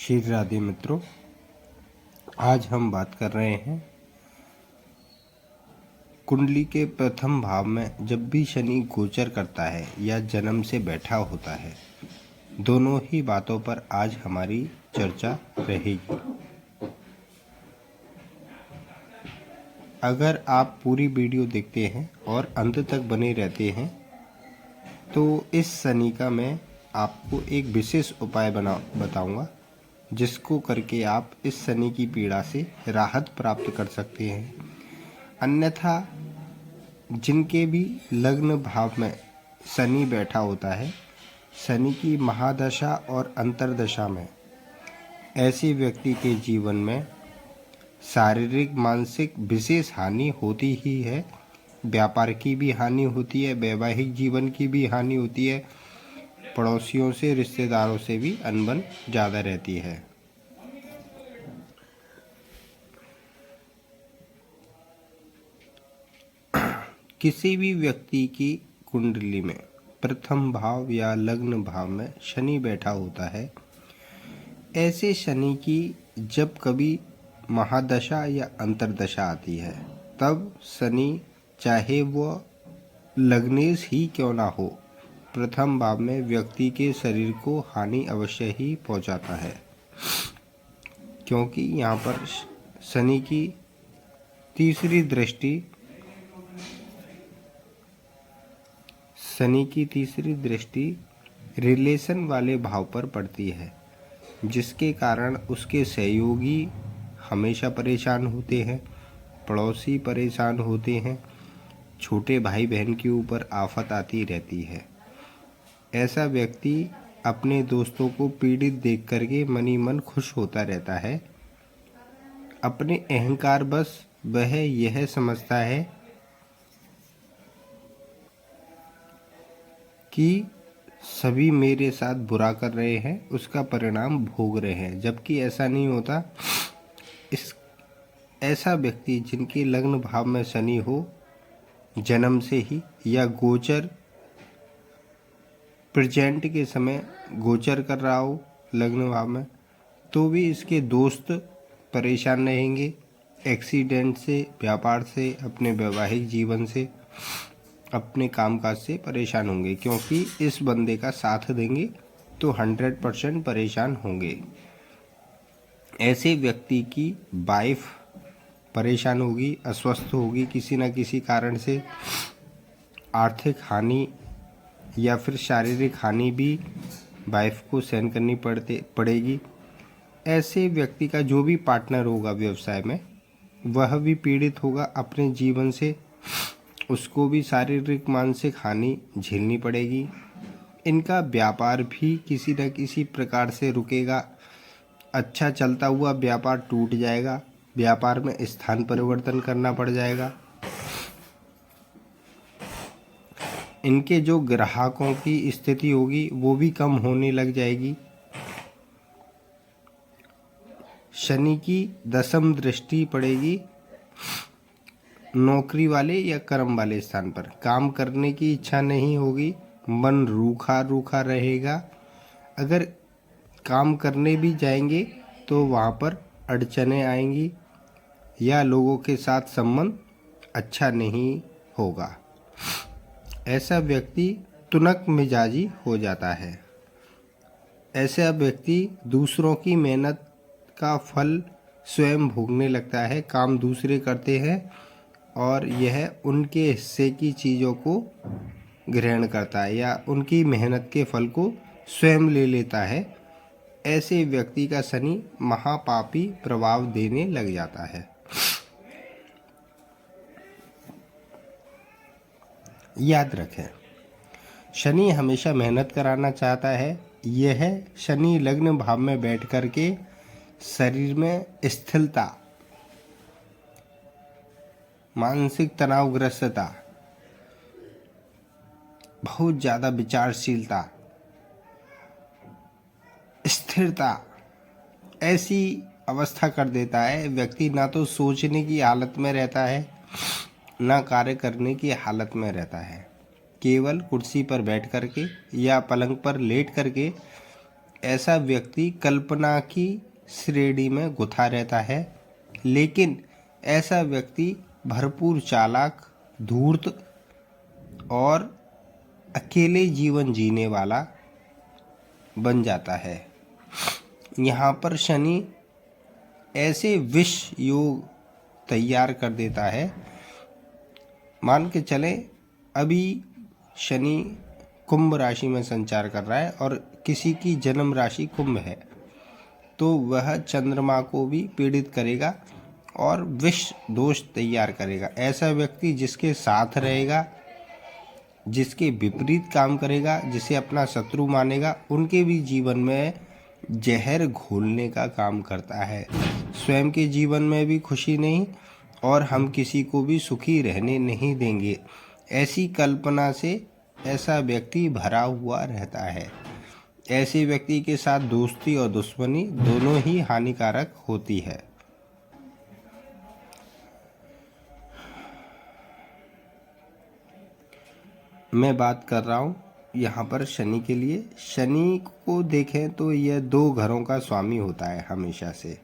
श्री राधे मित्रों, आज हम बात कर रहे हैं कुंडली के प्रथम भाव में जब भी शनि गोचर करता है या जन्म से बैठा होता है, दोनों ही बातों पर आज हमारी चर्चा रहेगी। अगर आप पूरी वीडियो देखते हैं और अंत तक बने रहते हैं तो इस शनि का मैं आपको एक विशेष उपाय बताऊंगा, जिसको करके आप इस शनि की पीड़ा से राहत प्राप्त कर सकते हैं। अन्यथा जिनके भी लग्न भाव में शनि बैठा होता है, शनि की महादशा और अंतर्दशा में ऐसे व्यक्ति के जीवन में शारीरिक मानसिक विशेष हानि होती ही है। व्यापार की भी हानि होती है, वैवाहिक जीवन की भी हानि होती है, पड़ोसियों से रिश्तेदारों से भी अनबन ज़्यादा रहती है। किसी भी व्यक्ति की कुंडली में प्रथम भाव या लग्न भाव में शनि बैठा होता है, ऐसे शनि की जब कभी महादशा या अंतर्दशा आती है, तब शनि चाहे वह लग्नेश ही क्यों ना हो, प्रथम भाव में व्यक्ति के शरीर को हानि अवश्य ही पहुंचाता है। क्योंकि यहाँ पर शनि की तीसरी दृष्टि रिलेशन वाले भाव पर पड़ती है, जिसके कारण उसके सहयोगी हमेशा परेशान होते हैं, पड़ोसी परेशान होते हैं, छोटे भाई बहन के ऊपर आफत आती रहती है। ऐसा व्यक्ति अपने दोस्तों को पीड़ित देख करके मनी मन खुश होता रहता है। अपने अहंकार बस वह यह समझता है कि सभी मेरे साथ बुरा कर रहे हैं, उसका परिणाम भोग रहे हैं, जबकि ऐसा नहीं होता। ऐसा व्यक्ति जिनके लग्न भाव में शनि हो जन्म से ही, या गोचर प्रेजेंट के समय गोचर कर रहा हो लग्न भाव में, तो भी इसके दोस्त परेशान रहेंगे। एक्सीडेंट से, व्यापार से, अपने वैवाहिक जीवन से, अपने कामकाज से परेशान होंगे, क्योंकि इस बंदे का साथ देंगे तो 100% परेशान होंगे। ऐसे व्यक्ति की वाइफ परेशान होगी, अस्वस्थ होगी, किसी न किसी कारण से आर्थिक हानि या फिर शारीरिक हानि भी वाइफ को सहन करनी पड़ेगी। ऐसे व्यक्ति का जो भी पार्टनर होगा व्यवसाय में, वह भी पीड़ित होगा अपने जीवन से, उसको भी शारीरिक मानसिक हानि झेलनी पड़ेगी। इनका व्यापार भी किसी न किसी प्रकार से रुकेगा, अच्छा चलता हुआ व्यापार टूट जाएगा, व्यापार में स्थान परिवर्तन करना पड़ जाएगा। इनके जो ग्राहकों की स्थिति होगी वो भी कम होने लग जाएगी। शनि की दशम दृष्टि पड़ेगी नौकरी वाले या कर्म वाले स्थान पर। काम करने की इच्छा नहीं होगी, मन रूखा रूखा रहेगा। अगर काम करने भी जाएंगे तो वहाँ पर अड़चनें आएंगी या लोगों के साथ संबंध अच्छा नहीं होगा। ऐसा व्यक्ति तुनक मिजाजी हो जाता है। ऐसा व्यक्ति दूसरों की मेहनत का फल स्वयं भोगने लगता है। काम दूसरे करते हैं और यह उनके हिस्से की चीज़ों को ग्रहण करता है या उनकी मेहनत के फल को स्वयं ले लेता है। ऐसे व्यक्ति का शनि महापापी प्रभाव देने लग जाता है। याद रखें, शनि हमेशा मेहनत कराना चाहता है। यह शनि लग्न भाव में बैठ कर के शरीर में स्थिरता, मानसिक तनावग्रस्तता, बहुत ज़्यादा विचारशीलता, स्थिरता, ऐसी अवस्था कर देता है। व्यक्ति ना तो सोचने की हालत में रहता है, ना कार्य करने की हालत में रहता है। केवल कुर्सी पर बैठ करके या पलंग पर लेट करके ऐसा व्यक्ति कल्पना की श्रेणी में गुथा रहता है, लेकिन ऐसा व्यक्ति भरपूर चालाक, धूर्त और अकेले जीवन जीने वाला बन जाता है। यहाँ पर शनि ऐसे विष योग तैयार कर देता है। मान के चले अभी शनि कुंभ राशि में संचार कर रहा है और किसी की जन्म राशि कुंभ है, तो वह चंद्रमा को भी पीड़ित करेगा और विष दोष तैयार करेगा। ऐसा व्यक्ति जिसके साथ रहेगा, जिसके विपरीत काम करेगा, जिसे अपना शत्रु मानेगा, उनके भी जीवन में जहर घोलने का काम करता है। स्वयं के जीवन में भी खुशी नहीं और हम किसी को भी सुखी रहने नहीं देंगे, ऐसी कल्पना से ऐसा व्यक्ति भरा हुआ रहता है। ऐसे व्यक्ति के साथ दोस्ती और दुश्मनी दोनों ही हानिकारक होती है। मैं बात कर रहा हूँ यहाँ पर शनि के लिए। शनि को देखें तो यह 2 घरों का स्वामी होता है हमेशा से,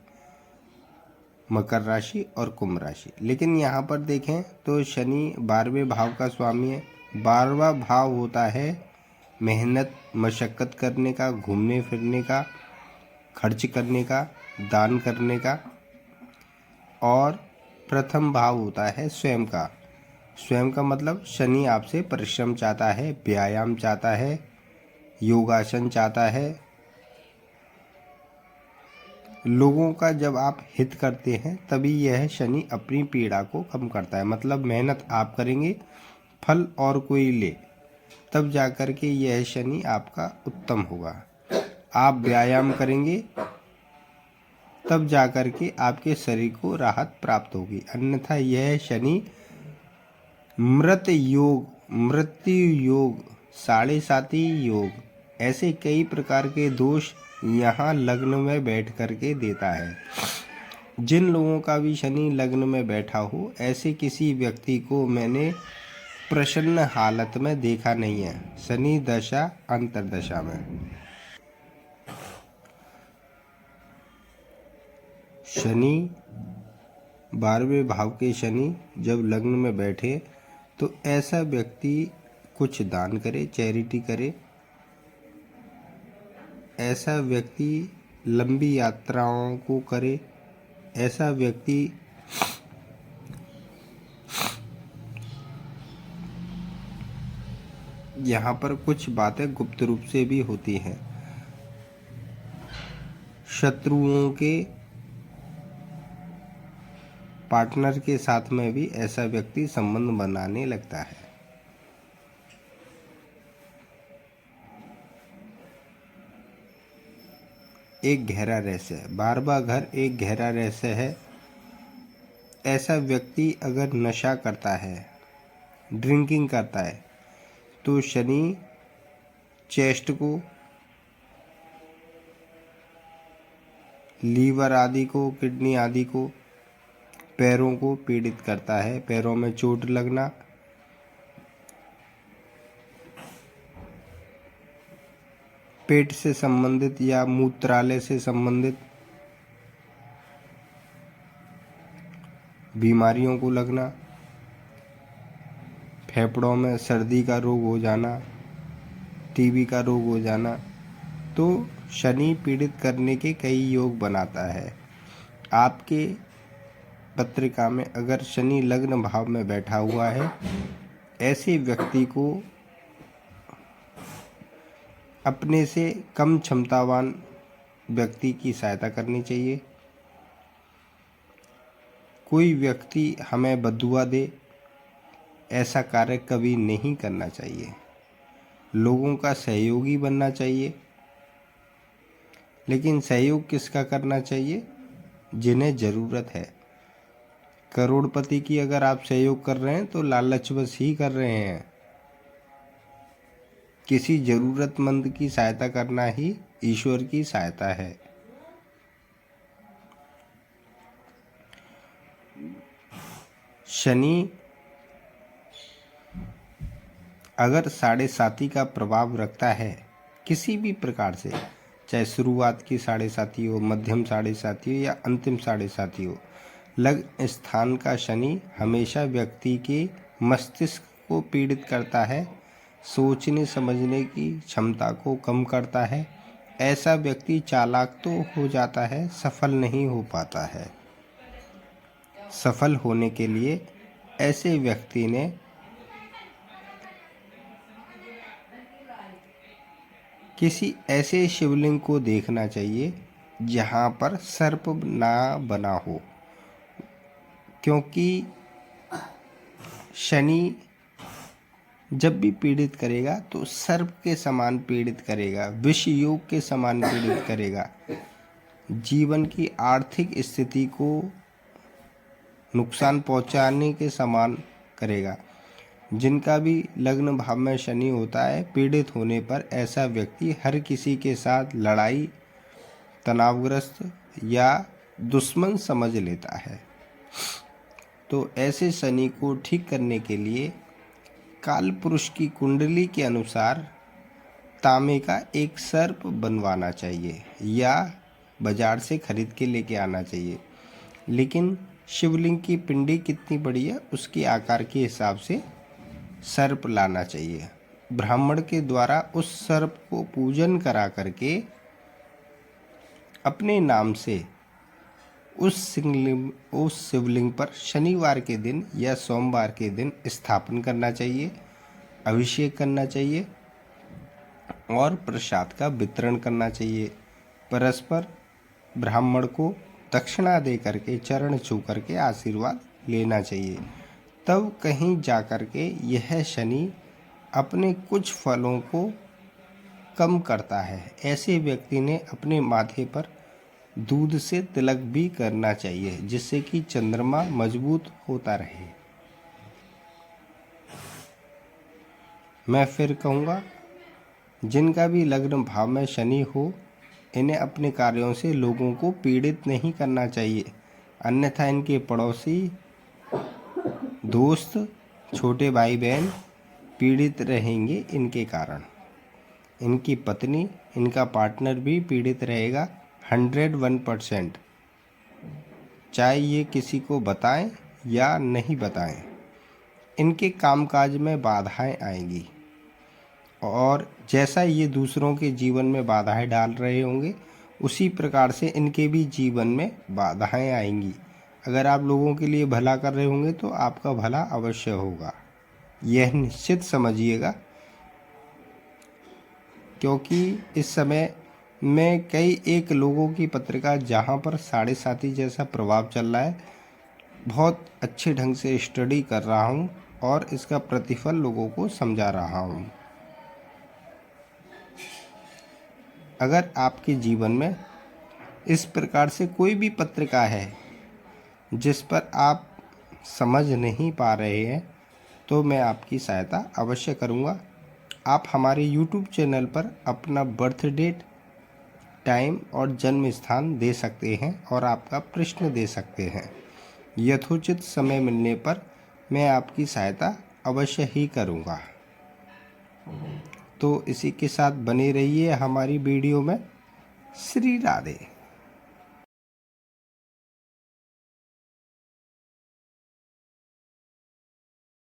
मकर राशि और कुंभ राशि। लेकिन यहाँ पर देखें तो शनि 12वें भाव का स्वामी है। 12वां भाव होता है मेहनत, मशक्क़त करने का, घूमने फिरने का, खर्च करने का, दान करने का। और प्रथम भाव होता है स्वयं का। स्वयं का मतलब शनि आपसे परिश्रम चाहता है, व्यायाम चाहता है, योगासन चाहता है। लोगों का जब आप हित करते हैं तभी यह शनि अपनी पीड़ा को कम करता है। मतलब मेहनत आप करेंगे, फल और कोई ले, तब जाकर के यह शनि आपका उत्तम होगा। आप व्यायाम करेंगे तब जाकर के आपके शरीर को राहत प्राप्त होगी, अन्यथा यह शनि मृत योग, मृत्यु योग, साढ़े साती योग, ऐसे कई प्रकार के दोष यहाँ लग्न में बैठ करके देता है। जिन लोगों का भी शनि लग्न में बैठा हो, ऐसे किसी व्यक्ति को मैंने प्रसन्न हालत में देखा नहीं है शनि दशा अंतर्दशा में। शनि 12वें भाव के शनि जब लग्न में बैठे तो ऐसा व्यक्ति कुछ दान करे, चैरिटी करे। ऐसा व्यक्ति लंबी यात्राओं को करे। ऐसा व्यक्ति यहाँ पर कुछ बातें गुप्त रूप से भी होती हैं। शत्रुओं के पार्टनर के साथ में भी ऐसा व्यक्ति संबंध बनाने लगता है। एक गहरा रहस्य है, 12वां घर एक गहरा रहस्य है। ऐसा व्यक्ति अगर नशा करता है, ड्रिंकिंग करता है, तो शनि चेस्ट को, लीवर आदि को, किडनी आदि को, पैरों को पीड़ित करता है। पैरों में चोट लगना, पेट से संबंधित या मूत्रालय से संबंधित बीमारियों को लगना, फेफड़ों में सर्दी का रोग हो जाना, टीबी का रोग हो जाना, तो शनि पीड़ित करने के कई योग बनाता है। आपके पत्रिका में अगर शनि लग्न भाव में बैठा हुआ है, ऐसे व्यक्ति को अपने से कम क्षमतावान व्यक्ति की सहायता करनी चाहिए। कोई व्यक्ति हमें बद्दुआ दे, ऐसा कार्य कभी नहीं करना चाहिए। लोगों का सहयोगी बनना चाहिए, लेकिन सहयोग किसका करना चाहिए? जिन्हें ज़रूरत है। करोड़पति की अगर आप सहयोग कर रहे हैं तो लालचवश ही कर रहे हैं। किसी ज़रूरतमंद की सहायता करना ही ईश्वर की सहायता है। शनि अगर साढ़े साती का प्रभाव रखता है किसी भी प्रकार से, चाहे शुरुआत की 7.5 हो, मध्यम 7.5 हो या अंतिम 7.5 हो। लग्न स्थान का शनि हमेशा व्यक्ति के मस्तिष्क को पीड़ित करता है, सोचने समझने की क्षमता को कम करता है। ऐसा व्यक्ति चालाक तो हो जाता है, सफल नहीं हो पाता है। सफल होने के लिए ऐसे व्यक्ति ने किसी ऐसे शिवलिंग को देखना चाहिए जहाँ पर सर्प ना बना हो, क्योंकि शनि जब भी पीड़ित करेगा तो सर्प के समान पीड़ित करेगा, विष योग के समान पीड़ित करेगा, जीवन की आर्थिक स्थिति को नुकसान पहुंचाने के समान करेगा। जिनका भी लग्न भाव में शनि होता है, पीड़ित होने पर ऐसा व्यक्ति हर किसी के साथ लड़ाई, तनावग्रस्त या दुश्मन समझ लेता है। तो ऐसे शनि को ठीक करने के लिए काल पुरुष की कुंडली के अनुसार तांबे का एक सर्प बनवाना चाहिए या बाजार से खरीद के लेके आना चाहिए। लेकिन शिवलिंग की पिंडी कितनी बड़ी है उसके आकार के हिसाब से सर्प लाना चाहिए। ब्राह्मण के द्वारा उस सर्प को पूजन करा करके अपने नाम से उस शिवलिंग पर शनिवार के दिन या सोमवार के दिन स्थापन करना चाहिए, अभिषेक करना चाहिए और प्रसाद का वितरण करना चाहिए। परस्पर ब्राह्मण को दक्षिणा दे करके, चरण छू करके आशीर्वाद लेना चाहिए। तब कहीं जा कर के यह शनि अपने कुछ फलों को कम करता है। ऐसे व्यक्ति ने अपने माथे पर दूध से तिलक भी करना चाहिए, जिससे कि चंद्रमा मजबूत होता रहे। मैं फिर कहूँगा, जिनका भी लग्न भाव में शनि हो, इन्हें अपने कार्यों से लोगों को पीड़ित नहीं करना चाहिए, अन्यथा इनके पड़ोसी, दोस्त, छोटे भाई बहन पीड़ित रहेंगे इनके कारण। इनकी पत्नी, इनका पार्टनर भी पीड़ित रहेगा 101%, चाहे ये किसी को बताएं या नहीं बताएं। इनके कामकाज में बाधाएं आएंगी और जैसा ये दूसरों के जीवन में बाधाएं डाल रहे होंगे, उसी प्रकार से इनके भी जीवन में बाधाएं आएंगी। अगर आप लोगों के लिए भला कर रहे होंगे तो आपका भला अवश्य होगा, यह निश्चित समझिएगा। क्योंकि इस समय में कई एक लोगों की पत्रिका जहाँ पर 7.5 जैसा प्रभाव चल रहा है, बहुत अच्छे ढंग से स्टडी कर रहा हूँ और इसका प्रतिफल लोगों को समझा रहा हूँ। अगर आपके जीवन में इस प्रकार से कोई भी पत्रिका है जिस पर आप समझ नहीं पा रहे हैं, तो मैं आपकी सहायता अवश्य करूँगा। आप हमारे YouTube चैनल पर अपना बर्थ डेट, टाइम और जन्म स्थान दे सकते हैं और आपका प्रश्न दे सकते हैं। यथोचित समय मिलने पर मैं आपकी सहायता अवश्य ही करूँगा। तो इसी के साथ बने रहिए हमारी वीडियो में। श्री राधे।